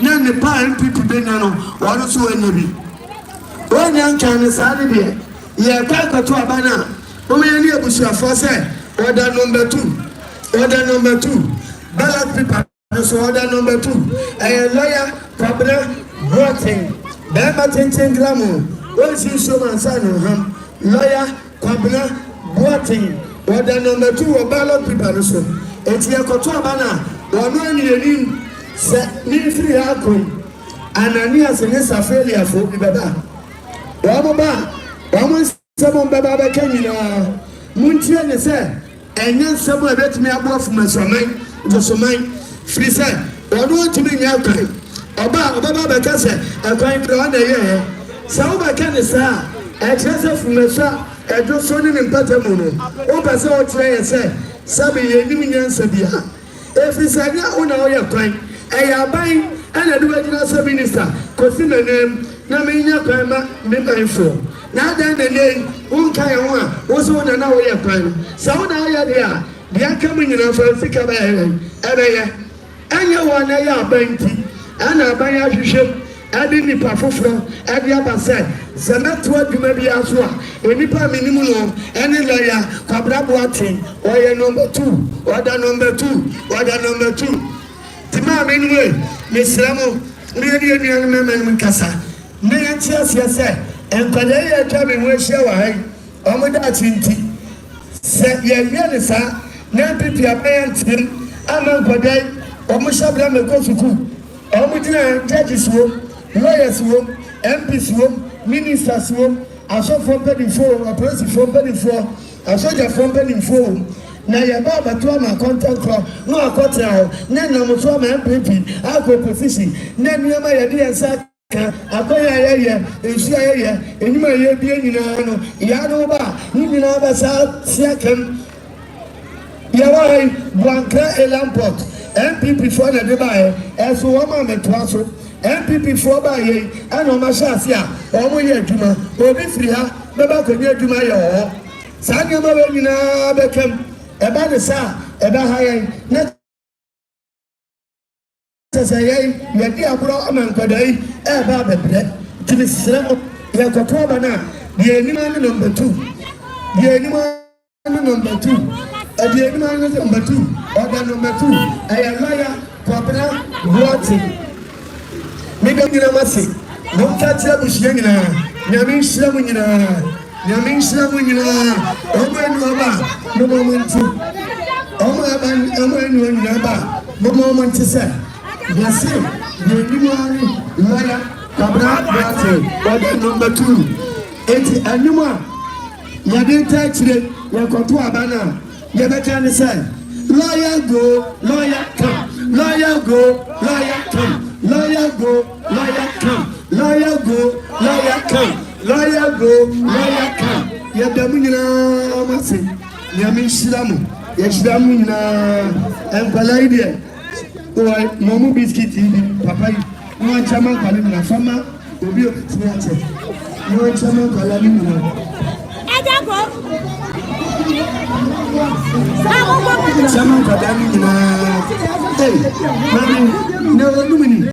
na ne pa MPP benya no wano so anyabi wonya nkan sa ne de ye kwato abana o me ni abusuafo se order number 2 ballot paper so order number 2 lawyer Kabra voting Bema Tintin Glamour o si so man sa no ham lawyer Kabra voting order number 2 ballot paper so eti ekoto abana wono ni enim se ni free akon Ananias ne Safelia fo bi baba wamo sebo baba ba kanyina muntie ne se enye sebo ebetimi abofu masoman josoman free se wono timi nya kan oba ba ka se akwan kra na ye sa oba ka ne sa etrese fumesa ejoso ni mpatamu no o ba se o tire ye se sabe ye nim nyansa bia efisanya una oya kwan eyaban ana duwa jina so minister kosi nanem na menya kwan ma membanfo na dan na nei unka ye ho a wo so na oya kwan sa una oya dia dia kam nyina fa sika ba ye anya wa na ya banti ana ban ya hwehwem adi nipa foforo adi abase zemeto adwuma bi aso a enipa minimu no ene lawyer Kabra Boatin oye number 2 order number 2 tima menwe mesramo meri enu memem kasa ne yantia se enkwale ye twabe ho hia wa hai omoda tinti se ye ne sa na pipia pentin ama nkodai omushabra mekosuku omudina judges wo lawyers wo MPs wo ministers wo asofo penifo aposifo penifo asoja fo penifo na ya baba to ma contact call no akota ho na na mo so ma MPP akọ position na niama ya de ensa ka akoya ye ensu ye enima ye bi nyina no ya no ba ni nyina ba sa siakam ya wai Blanca Elamport MPP for na de ba eso wo ma metwa so MPP for ba ye ana ma sha sia o mo ye adwuma obi firi ha be ba ko ni adwuma ye ho sa ni ma ba nyina be kam e ba de sa e ba ha ye na sa ye ye di abro amankodai e ba bebre tini sira ye ko to ba na ye ni ma ni number 2 ye ni ma ni number 2 the enemy number 2 order number 2 lawyer Kabra Boatin me do nyina mase no katia bushia nyina nyame nhira mu nyina omenu aba no moment omenu nyina ba no moment se yase the enemy lawyer Kabra Boatin order number 2 eti anuma yade tachire yakoto abana you better say, lawyer go, lawyer come, lawyer go, lawyer come, lawyer go, lawyer come, lawyer go, lawyer come, lawyer go, lawyer come. You damina masi, yamin shilamu, yashilamu na empalaide. Oi, momu biscuit, papa, no one chairman calling na fama, obi tiache. No one chairman calling na. Sama kadani na. Hey, mami, no lumini.